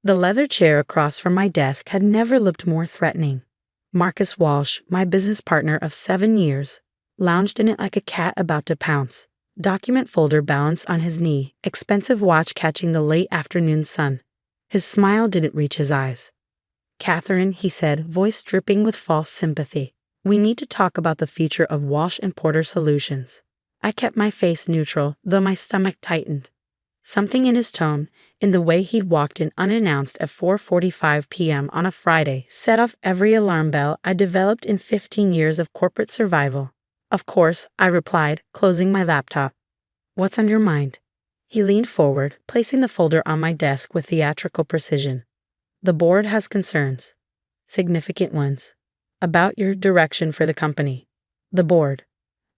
The leather chair across from my desk had never looked more threatening. Marcus Walsh, my business partner of 7 years, lounged in it like a cat about to pounce. Document folder balanced on his knee, expensive watch catching the late afternoon sun. His smile didn't reach his eyes. "Catherine," he said, voice dripping with false sympathy, "we need to talk about the future of Walsh and Porter Solutions." I kept my face neutral, though my stomach tightened. Something in his tone, in the way he'd walked in unannounced at 4:45 p.m. on a Friday, set off every alarm bell I developed in 15 years of corporate survival. "Of course," I replied, closing my laptop. "What's on your mind?" He leaned forward, placing the folder on my desk with theatrical precision. "The board has concerns. Significant ones. About your direction for the company." The board.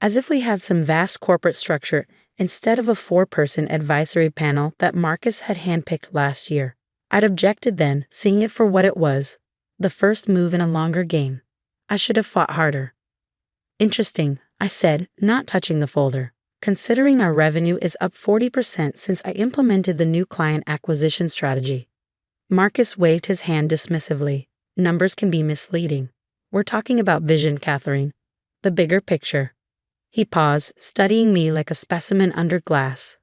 As if we had some vast corporate structure instead of a 4-person advisory panel that Marcus had handpicked last year. I'd objected then, seeing it for what it was, the first move in a longer game. I should have fought harder. "Interesting," I said, not touching the folder. "Considering our revenue is up 40% since I implemented the new client acquisition strategy." Marcus waved his hand dismissively. "Numbers can be misleading. We're talking about vision, Catherine. The bigger picture." He paused, studying me like a specimen under glass.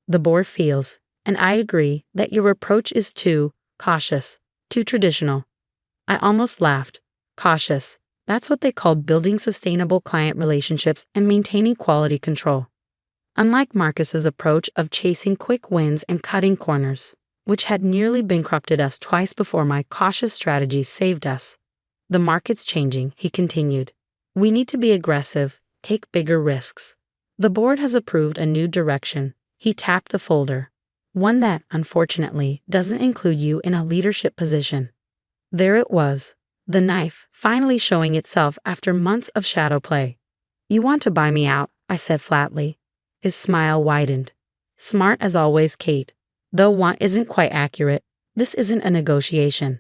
"The board feels, and I agree, that your approach is too cautious, too traditional." I almost laughed. Cautious. That's what they call building sustainable client relationships and maintaining quality control. Unlike Marcus's approach of chasing quick wins and cutting corners, which had nearly bankrupted us twice before my cautious strategies saved us. "The market's changing," he continued. "We need to be aggressive, take bigger risks. The board has approved a new direction." He tapped the folder. "One that, unfortunately, doesn't include you in a leadership position." There it was, the knife, finally showing itself after months of shadow play. "You want to buy me out," I said flatly. His smile widened. "Smart as always, Kate. Though want isn't quite accurate. This isn't a negotiation."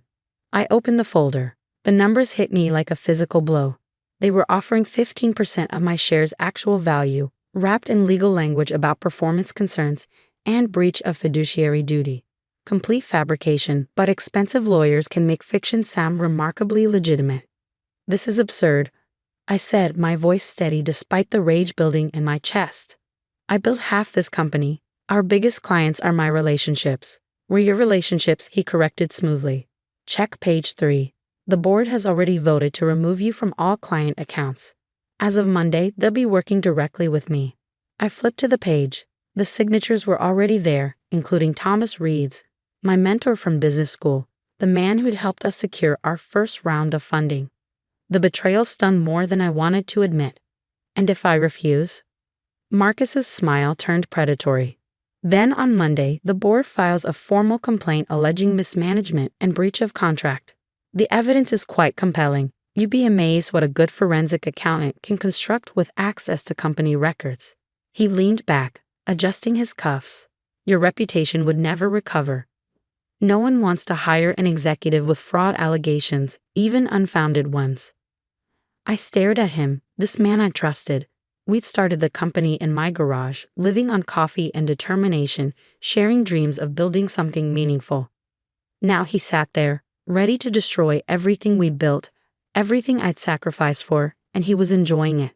I opened the folder. The numbers hit me like a physical blow. They were offering 15% of my shares' actual value, wrapped in legal language about performance concerns and breach of fiduciary duty. Complete fabrication, but expensive lawyers can make fiction sound remarkably legitimate. "This is absurd," I said, my voice steady despite the rage building in my chest. "I built half this company. Our biggest clients are my relationships." "Were your relationships," he corrected smoothly. "Check page 3. The board has already voted to remove you from all client accounts. As of Monday, they'll be working directly with me." I flipped to the page. The signatures were already there, including Thomas Reed's, my mentor from business school, the man who'd helped us secure our first round of funding. The betrayal stung more than I wanted to admit. "And if I refuse?" Marcus's smile turned predatory. "Then on Monday, the board files a formal complaint alleging mismanagement and breach of contract. The evidence is quite compelling. You'd be amazed what a good forensic accountant can construct with access to company records." He leaned back, adjusting his cuffs. "Your reputation would never recover. No one wants to hire an executive with fraud allegations, even unfounded ones." I stared at him, this man I trusted. We'd started the company in my garage, living on coffee and determination, sharing dreams of building something meaningful. Now he sat there, ready to destroy everything we built, everything I'd sacrificed for, and he was enjoying it.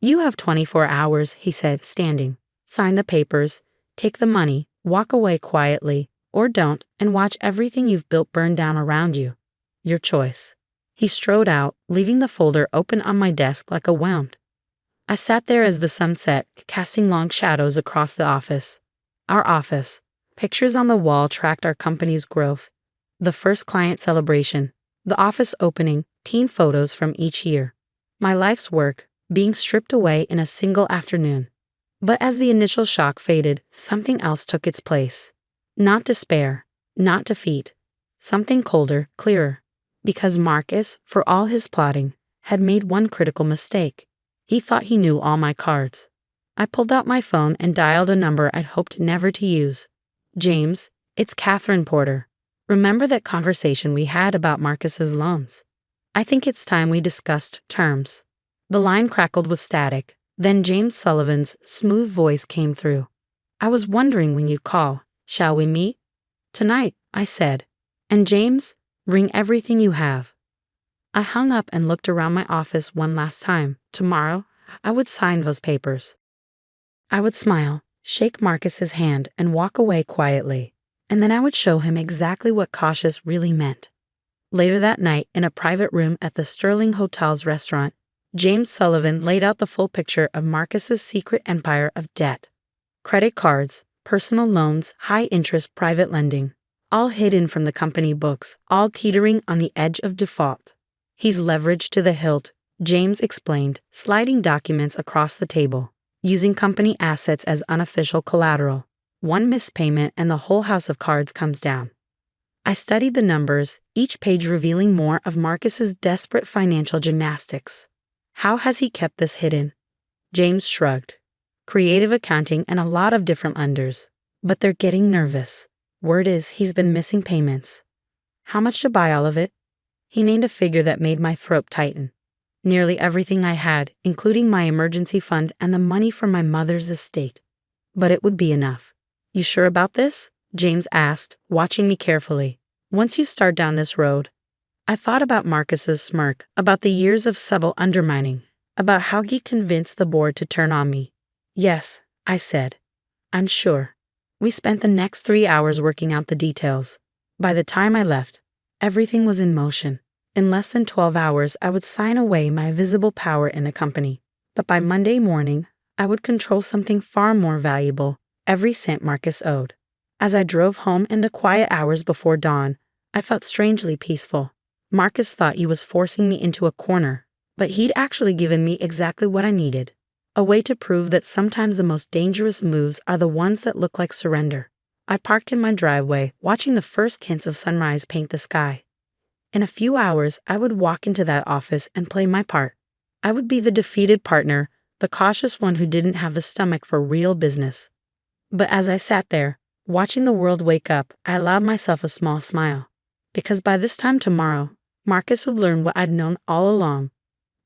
"You have 24 hours, he said, standing. "Sign the papers, take the money, walk away quietly, or don't, and watch everything you've built burn down around you. Your choice." He strode out, leaving the folder open on my desk like a wound. I sat there as the sun set, casting long shadows across the office. Our office. Pictures on the wall tracked our company's growth. The first client celebration, the office opening, team photos from each year. My life's work, being stripped away in a single afternoon. But as the initial shock faded, something else took its place. Not despair, not defeat. Something colder, clearer. Because Marcus, for all his plotting, had made one critical mistake. He thought he knew all my cards. I pulled out my phone and dialed a number I'd hoped never to use. "James, it's Catherine Porter. Remember that conversation we had about Marcus's loans? I think it's time we discussed terms." The line crackled with static. Then James Sullivan's smooth voice came through. "I was wondering when you'd call. Shall we meet?" "Tonight," I said. And James, bring everything you have. I hung up and looked around my office one last time. Tomorrow, I would sign those papers. I would smile, shake Marcus's hand, and walk away quietly. And then I would show him exactly what cautious really meant. Later that night, in a private room at the Sterling Hotel's restaurant, James Sullivan laid out the full picture of Marcus's secret empire of debt. Credit cards, personal loans, high-interest private lending, all hidden from the company books, all teetering on the edge of default. He's leveraged to the hilt, James explained, sliding documents across the table, using company assets as unofficial collateral. One missed payment and the whole house of cards comes down. I studied the numbers, each page revealing more of Marcus's desperate financial gymnastics. How has he kept this hidden? James shrugged. Creative accounting and a lot of different lenders. But they're getting nervous. Word is he's been missing payments. How much to buy all of it? He named a figure that made my throat tighten. Nearly everything I had, including my emergency fund and the money from my mother's estate. But it would be enough. You sure about this? James asked, watching me carefully. Once you start down this road. I thought about Marcus's smirk, about the years of subtle undermining, about how he convinced the board to turn on me. Yes, I said. I'm sure. We spent the next 3 hours working out the details. By the time I left, everything was in motion. In less than 12 hours, I would sign away my visible power in the company. But by Monday morning, I would control something far more valuable, every cent Marcus owed. As I drove home in the quiet hours before dawn, I felt strangely peaceful. Marcus thought he was forcing me into a corner, but he'd actually given me exactly what I needed. A way to prove that sometimes the most dangerous moves are the ones that look like surrender. I parked in my driveway, watching the first hints of sunrise paint the sky. In a few hours, I would walk into that office and play my part. I would be the defeated partner, the cautious one who didn't have the stomach for real business. But as I sat there, watching the world wake up, I allowed myself a small smile. Because by this time tomorrow, Marcus would learn what I'd known all along,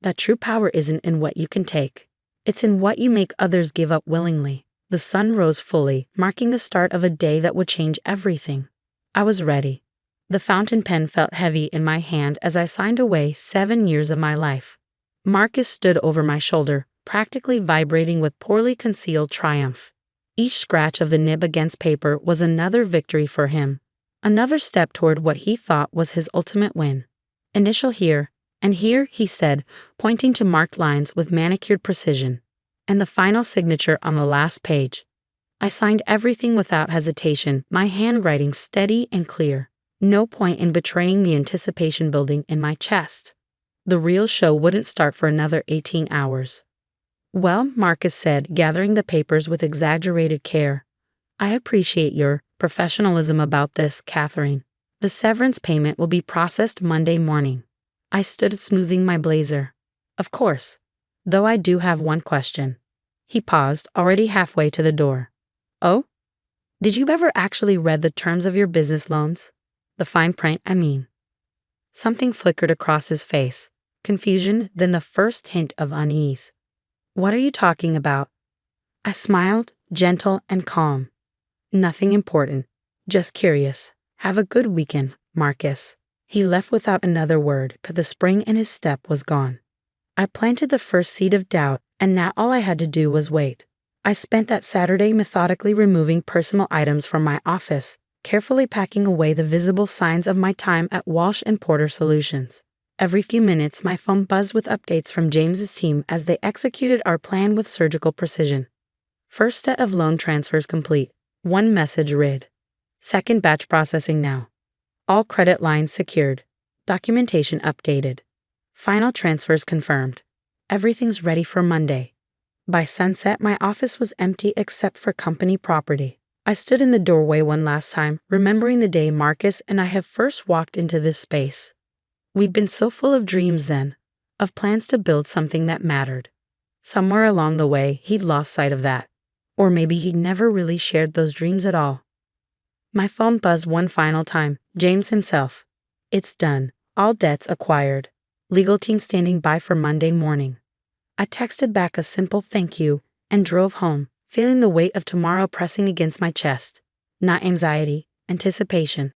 that true power isn't in what you can take. It's in what you make others give up willingly. The sun rose fully, marking the start of a day that would change everything. I was ready. The fountain pen felt heavy in my hand as I signed away 7 years of my life. Marcus stood over my shoulder, practically vibrating with poorly concealed triumph. Each scratch of the nib against paper was another victory for him, another step toward what he thought was his ultimate win. Initial here, and here, he said, pointing to marked lines with manicured precision, and the final signature on the last page. I signed everything without hesitation, my handwriting steady and clear. No point in betraying the anticipation building in my chest. The real show wouldn't start for another 18 hours. Well, Marcus said, gathering the papers with exaggerated care. I appreciate your professionalism about this, Catherine. The severance payment will be processed Monday morning. I stood smoothing my blazer. Of course. Though I do have one question. He paused, already halfway to the door. Oh? Did you ever actually read the terms of your business loans? The fine print, I mean. Something flickered across his face. Confusion, then the first hint of unease. What are you talking about? I smiled, gentle and calm. Nothing important. Just curious. Have a good weekend, Marcus. He left without another word, but the spring in his step was gone. I planted the first seed of doubt, and now all I had to do was wait. I spent that Saturday methodically removing personal items from my office, carefully packing away the visible signs of my time at Walsh & Porter Solutions. Every few minutes, my phone buzzed with updates from James's team as they executed our plan with surgical precision. First set of loan transfers complete. One message read. Second batch processing now. All credit lines secured. Documentation updated. Final transfers confirmed. Everything's ready for Monday. By sunset, my office was empty except for company property. I stood in the doorway one last time, remembering the day Marcus and I had first walked into this space. We'd been so full of dreams then, of plans to build something that mattered. Somewhere along the way, he'd lost sight of that. Or maybe he'd never really shared those dreams at all. My phone buzzed one final time. James himself. It's done. All debts acquired. Legal team standing by for Monday morning. I texted back a simple thank you and drove home, feeling the weight of tomorrow pressing against my chest. Not anxiety, anticipation.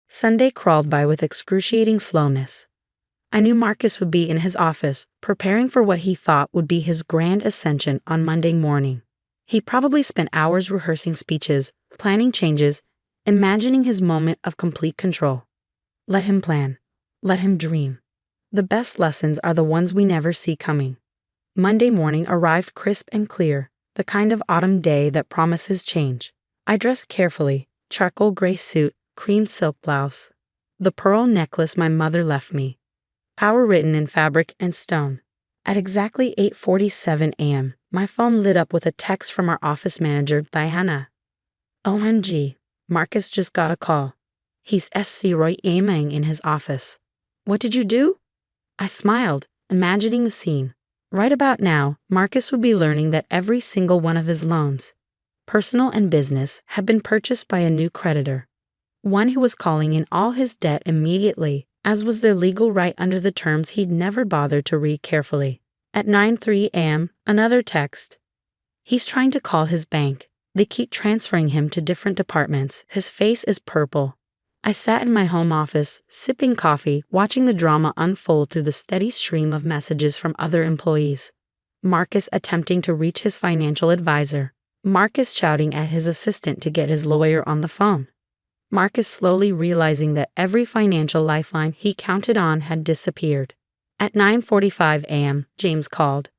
Sunday crawled by with excruciating slowness. I knew Marcus would be in his office, preparing for what he thought would be his grand ascension on Monday morning. He probably spent hours rehearsing speeches, planning changes, imagining his moment of complete control. Let him plan. Let him dream. The best lessons are the ones we never see coming. Monday morning arrived crisp and clear, the kind of autumn day that promises change. I dressed carefully, charcoal gray suit, cream silk blouse. The pearl necklace my mother left me. Power written in fabric and stone. At exactly 8:47 a.m., my phone lit up with a text from our office manager, Diana. OMG, Marcus just got a call. He's SC Roy aiming in his office. What did you do? I smiled, imagining the scene. Right about now, Marcus would be learning that every single one of his loans, personal and business, had been purchased by a new creditor. One who was calling in all his debt immediately, as was their legal right under the terms he'd never bothered to read carefully. At 9:03 a.m., another text. He's trying to call his bank. They keep transferring him to different departments. His face is purple. I sat in my home office, sipping coffee, watching the drama unfold through the steady stream of messages from other employees. Marcus attempting to reach his financial advisor. Marcus shouting at his assistant to get his lawyer on the phone. Marcus slowly realizing that every financial lifeline he counted on had disappeared. At 9:45 a.m., James called.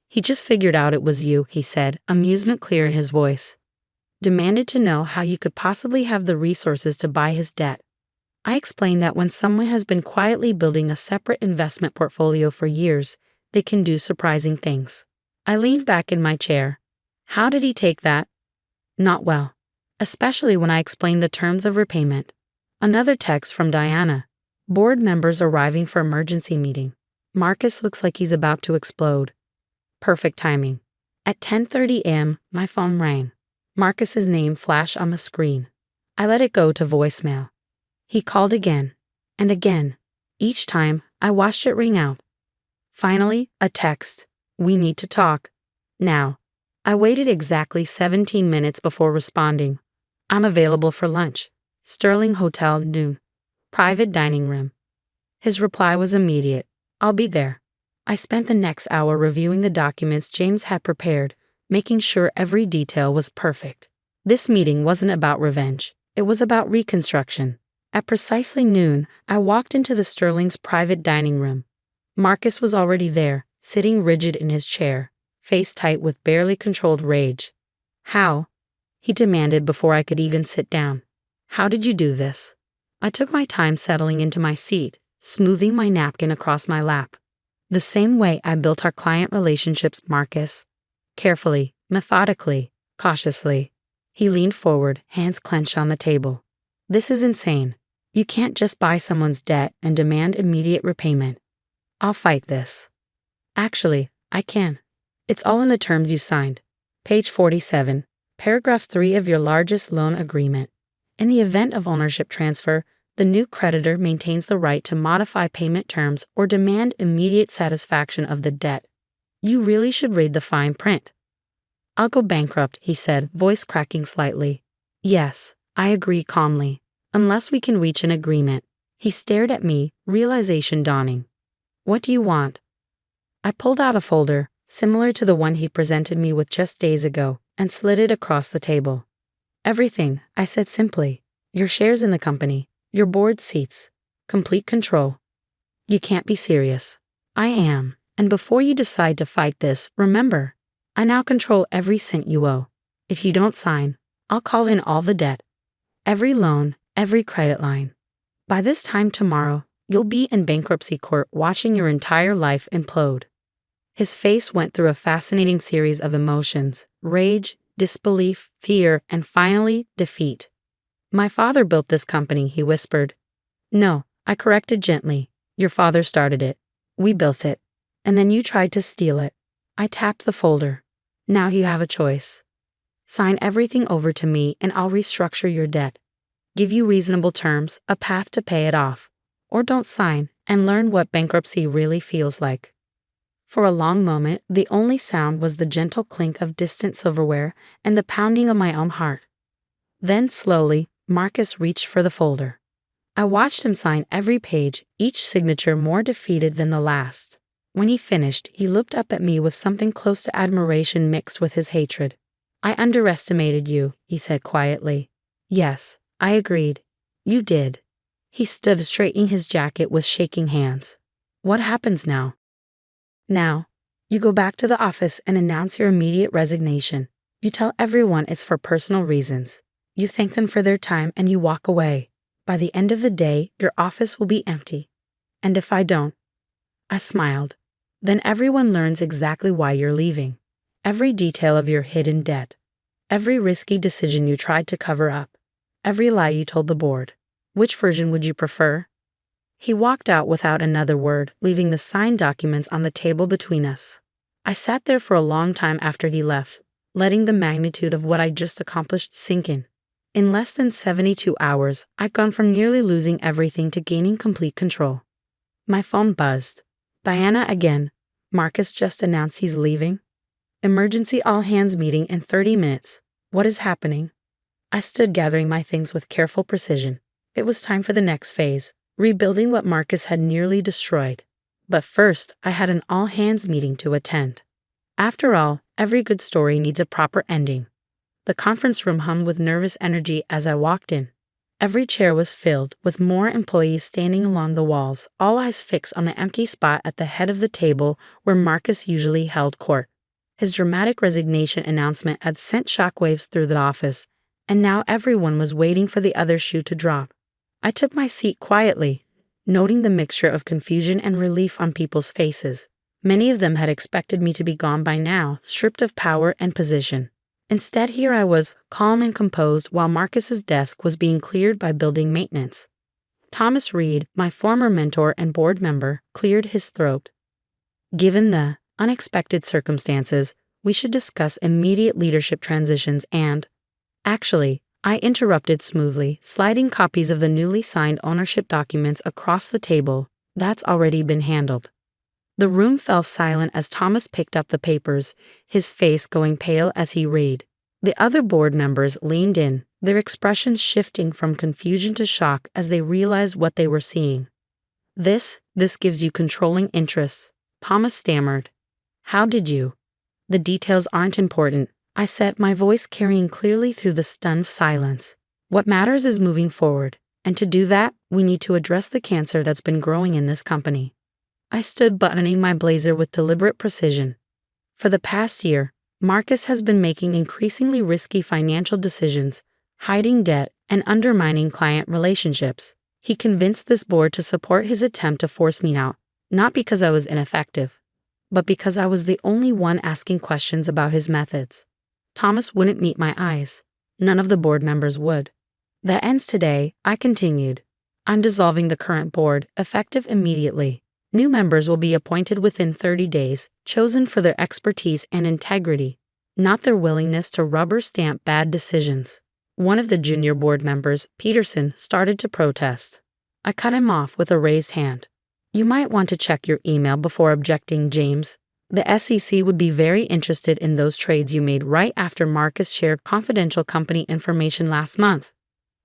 He just figured out it was you, he said, amusement clear in his voice. Demanded to know how you could possibly have the resources to buy his debt. I explained that when someone has been quietly building a separate investment portfolio for years, they can do surprising things. I leaned back in my chair. How did he take that? Not well. Especially when I explained the terms of repayment. Another text from Diana. Board members arriving for emergency meeting. Marcus looks like he's about to explode. Perfect timing. At 10:30 a.m., my phone rang. Marcus's name flashed on the screen. I let it go to voicemail. He called again, and again. Each time, I watched it ring out. Finally, a text. We need to talk. Now. I waited exactly 17 minutes before responding. I'm available for lunch. Sterling Hotel, noon. Private dining room. His reply was immediate. I'll be there. I spent the next hour reviewing the documents James had prepared, making sure every detail was perfect. This meeting wasn't about revenge. It was about reconstruction. At precisely noon, I walked into the Sterling's private dining room. Marcus was already there, sitting rigid in his chair, face tight with barely controlled rage. How? He demanded before I could even sit down. How did you do this? I took my time settling into my seat, smoothing my napkin across my lap. The same way I built our client relationships, Marcus. Carefully, methodically, cautiously. He leaned forward, hands clenched on the table. This is insane. You can't just buy someone's debt and demand immediate repayment. I'll fight this. Actually, I can. It's all in the terms you signed. Page 47, paragraph 3 of your largest loan agreement. In the event of ownership transfer, the new creditor maintains the right to modify payment terms or demand immediate satisfaction of the debt. You really should read the fine print. I'll go bankrupt, he said, voice cracking slightly. Yes, I agree calmly. Unless we can reach an agreement. He stared at me, realization dawning. What do you want? I pulled out a folder, similar to the one he presented me with just days ago, and slid it across the table. Everything, I said simply. Your shares in the company, your board seats, complete control. You can't be serious. I am. And before you decide to fight this, remember, I now control every cent you owe. If you don't sign, I'll call in all the debt. Every loan, every credit line. By this time tomorrow, you'll be in bankruptcy court watching your entire life implode. His face went through a fascinating series of emotions: rage, disbelief, fear, and finally, defeat. My father built this company, he whispered. No, I corrected gently. Your father started it. We built it. And then you tried to steal it. I tapped the folder. Now you have a choice. Sign everything over to me and I'll restructure your debt. Give you reasonable terms, a path to pay it off. Or don't sign and learn what bankruptcy really feels like. For a long moment, the only sound was the gentle clink of distant silverware and the pounding of my own heart. Then slowly, Marcus reached for the folder. I watched him sign every page, each signature more defeated than the last. When he finished, he looked up at me with something close to admiration mixed with his hatred. "I underestimated you," he said quietly. "Yes," I agreed. "You did." He stood straightening his jacket with shaking hands. "What happens now?" "Now, you go back to the office and announce your immediate resignation. You tell everyone it's for personal reasons. You thank them for their time and you walk away. By the end of the day, your office will be empty. And if I don't," I smiled, "then everyone learns exactly why you're leaving. Every detail of your hidden debt. Every risky decision you tried to cover up. Every lie you told the board. Which version would you prefer?" He walked out without another word, leaving the signed documents on the table between us. I sat there for a long time after he left, letting the magnitude of what I just accomplished sink in. In less than 72 hours, I'd gone from nearly losing everything to gaining complete control. My phone buzzed. "Diana again. Marcus just announced he's leaving. Emergency all-hands meeting in 30 minutes. What is happening?" I stood gathering my things with careful precision. It was time for the next phase, rebuilding what Marcus had nearly destroyed. But first, I had an all-hands meeting to attend. After all, every good story needs a proper ending. The conference room hummed with nervous energy as I walked in. Every chair was filled, with more employees standing along the walls, all eyes fixed on the empty spot at the head of the table where Marcus usually held court. His dramatic resignation announcement had sent shockwaves through the office, and now everyone was waiting for the other shoe to drop. I took my seat quietly, noting the mixture of confusion and relief on people's faces. Many of them had expected me to be gone by now, stripped of power and position. Instead, here I was, calm and composed, while Marcus's desk was being cleared by building maintenance. Thomas Reed, my former mentor and board member, cleared his throat. "Given the unexpected circumstances, we should discuss immediate leadership transitions and—" Actually, I interrupted smoothly, sliding copies of the newly signed ownership documents across the table. "That's already been handled." The room fell silent as Thomas picked up the papers, his face going pale as he read. The other board members leaned in, their expressions shifting from confusion to shock as they realized what they were seeing. This gives you controlling interests," Thomas stammered. "How did you—" "The details aren't important," I said, my voice carrying clearly through the stunned silence. "What matters is moving forward, and to do that, we need to address the cancer that's been growing in this company." I stood buttoning my blazer with deliberate precision. For the past year, Marcus has been making increasingly risky financial decisions, hiding debt, and undermining client relationships. He convinced this board to support his attempt to force me out, not because I was ineffective, but because I was the only one asking questions about his methods. Thomas wouldn't meet my eyes. None of the board members would. "That ends today," I continued. "I'm dissolving the current board, effective immediately. New members will be appointed within 30 days, chosen for their expertise and integrity, not their willingness to rubber stamp bad decisions." One of the junior board members, Peterson, started to protest. I cut him off with a raised hand. "You might want to check your email before objecting, James. The SEC would be very interested in those trades you made right after Marcus shared confidential company information last month."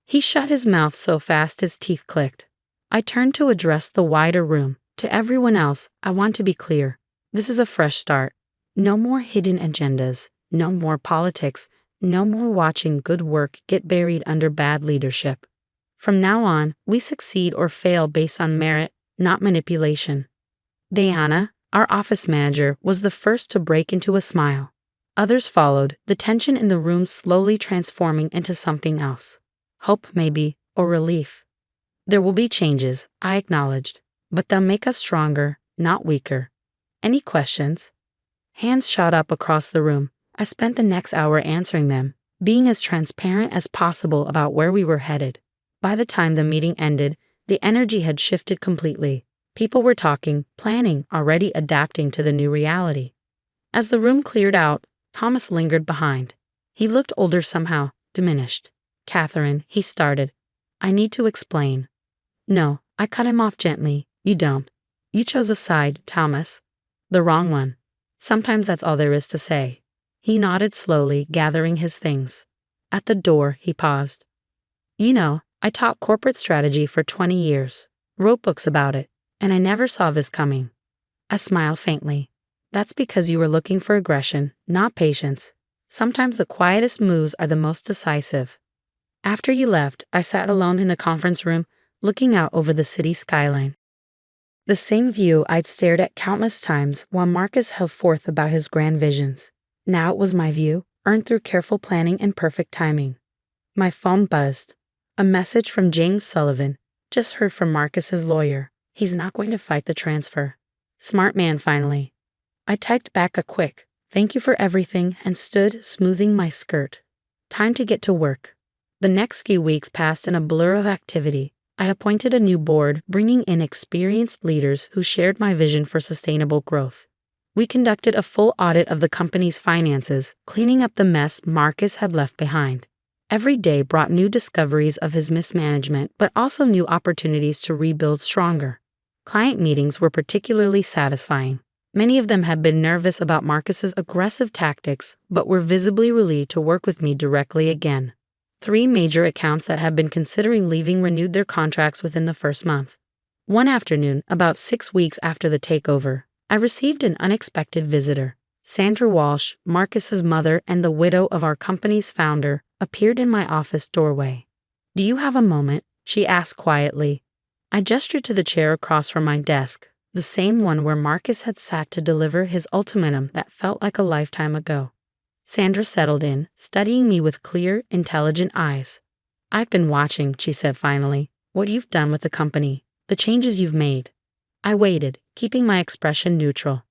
He shut his mouth so fast his teeth clicked. I turned to address the wider room. "To everyone else, I want to be clear. This is a fresh start. No more hidden agendas, no more politics, no more watching good work get buried under bad leadership. From now on, we succeed or fail based on merit, not manipulation." Diana, our office manager, was the first to break into a smile. Others followed, the tension in the room slowly transforming into something else. Hope, maybe, or relief. "There will be changes," I acknowledged, "but they'll make us stronger, not weaker. Any questions?" Hands shot up across the room. I spent the next hour answering them, being as transparent as possible about where we were headed. By the time the meeting ended, the energy had shifted completely. People were talking, planning, already adapting to the new reality. As the room cleared out, Thomas lingered behind. He looked older somehow, diminished. "Catherine," he started. "I need to explain." "No," I cut him off gently. "You don't. You chose a side, Thomas. The wrong one. Sometimes that's all there is to say." He nodded slowly, gathering his things. At the door, he paused. "You know, I taught corporate strategy for 20 years, wrote books about it, and I never saw this coming. I smiled faintly. That's because you were looking for aggression, not patience. Sometimes the quietest moves are the most decisive. After you left, I sat alone in the conference room, looking out over the city skyline. The same view I'd stared at countless times while Marcus held forth about his grand visions. Now it was my view, earned through careful planning and perfect timing. My phone buzzed. A message from James Sullivan. Just heard from Marcus's lawyer. He's not going to fight the transfer. Smart man, finally. I typed back a quick, "Thank you for everything," and stood, smoothing my skirt. Time to get to work. The next few weeks passed in a blur of activity. I appointed a new board, bringing in experienced leaders who shared my vision for sustainable growth. We conducted a full audit of the company's finances, cleaning up the mess Marcus had left behind. Every day brought new discoveries of his mismanagement, but also new opportunities to rebuild stronger. Client meetings were particularly satisfying. Many of them had been nervous about Marcus's aggressive tactics, but were visibly relieved to work with me directly again. 3 major accounts that had been considering leaving renewed their contracts within the first month. One afternoon, about 6 weeks after the takeover, I received an unexpected visitor. Sandra Walsh, Marcus's mother and the widow of our company's founder, appeared in my office doorway. "Do you have a moment?" she asked quietly. I gestured to the chair across from my desk, the same one where Marcus had sat to deliver his ultimatum that felt like a lifetime ago. Sandra settled in, studying me with clear, intelligent eyes. "I've been watching," she said finally, "what you've done with the company, the changes you've made." I waited, keeping my expression neutral.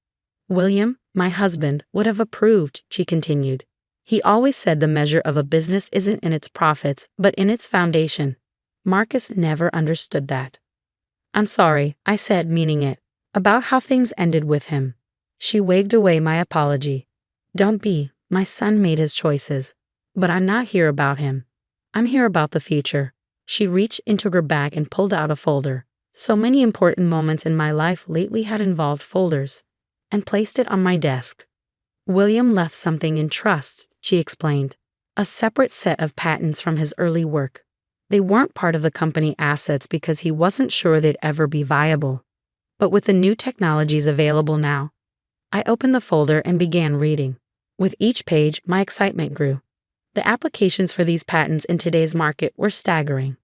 "William, my husband, would have approved," she continued. "He always said the measure of a business isn't in its profits, but in its foundation." Marcus never understood that. "I'm sorry," I said, meaning it, about how things ended with him. She waved away my apology. "Don't be. My son made his choices. But I'm not here about him. I'm here about the future." She reached into her bag and pulled out a folder. So many important moments in my life lately had involved folders, and placed it on my desk. "William left something in trust," she explained. "A separate set of patents from his early work. They weren't part of the company assets because he wasn't sure they'd ever be viable. But with the new technologies available now." I opened the folder and began reading. With each page, my excitement grew. The applications for these patents in today's market were staggering.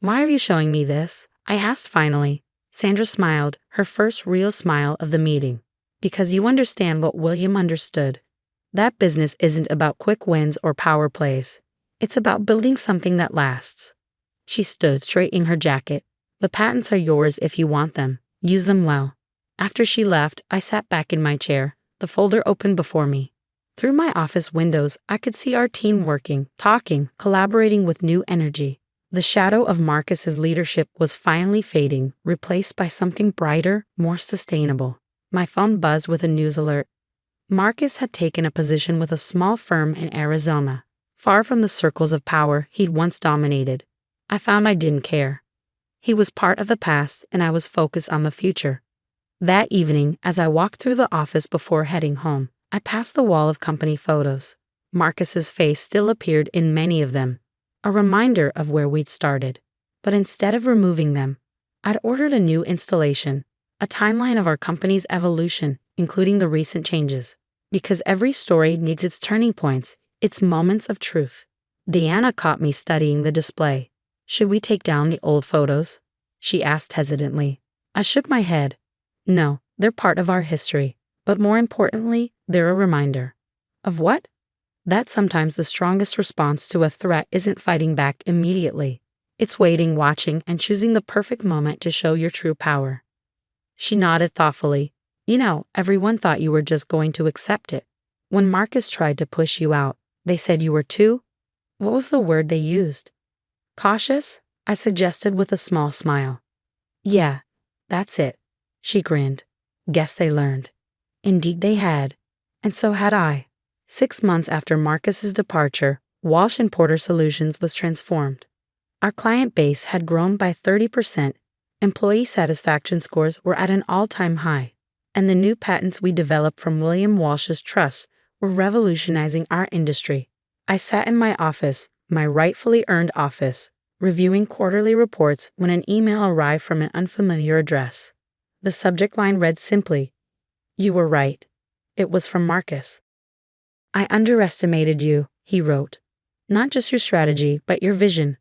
"Why are you showing me this?" I asked finally. Sandra smiled, her first real smile of the meeting. "Because you understand what William understood. That business isn't about quick wins or power plays. It's about building something that lasts." She stood, straightening her jacket. "The patents are yours if you want them. Use them well." After she left, I sat back in my chair, the folder open before me. Through my office windows, I could see our team working, talking, collaborating with new energy. The shadow of Marcus's leadership was finally fading, replaced by something brighter, more sustainable. My phone buzzed with a news alert. Marcus had taken a position with a small firm in Arizona, far from the circles of power he'd once dominated. I found I didn't care. He was part of the past, and I was focused on the future. That evening, as I walked through the office before heading home, I passed the wall of company photos. Marcus's face still appeared in many of them, a reminder of where we'd started. But instead of removing them, I'd ordered a new installation, a timeline of our company's evolution, including the recent changes. Because every story needs its turning points, its moments of truth. Deanna caught me studying the display. "Should we take down the old photos?" she asked hesitantly. I shook my head. "No, they're part of our history. But more importantly, they're a reminder." "Of what?" "That sometimes the strongest response to a threat isn't fighting back immediately. It's waiting, watching, and choosing the perfect moment to show your true power." She nodded thoughtfully. "You know, everyone thought you were just going to accept it. When Marcus tried to push you out, they said you were too— what was the word they used?" "Cautious?" I suggested with a small smile. "Yeah, that's it." She grinned. "Guess they learned." Indeed they had. And so had I. 6 months after Marcus's departure, Walsh & Porter Solutions was transformed. Our client base had grown by 30%, employee satisfaction scores were at an all-time high, and the new patents we developed from William Walsh's trust were revolutionizing our industry. I sat in my office, my rightfully earned office, reviewing quarterly reports when an email arrived from an unfamiliar address. The subject line read simply, "You were right." It was from Marcus. "I underestimated you," he wrote. "Not just your strategy, but your vision.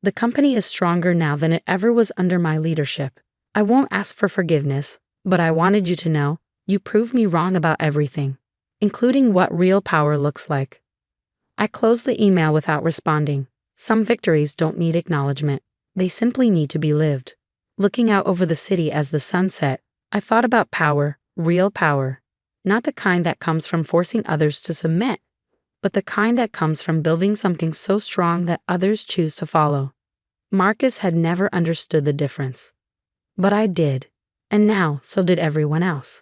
The company is stronger now than it ever was under my leadership. I won't ask for forgiveness, but I wanted you to know you proved me wrong about everything, including what real power looks like." I closed the email without responding. Some victories don't need acknowledgement. They simply need to be lived. Looking out over the city as the sun set, I thought about power, real power. Not the kind that comes from forcing others to submit, but the kind that comes from building something so strong that others choose to follow. Marcus had never understood the difference. But I did, and now so did everyone else.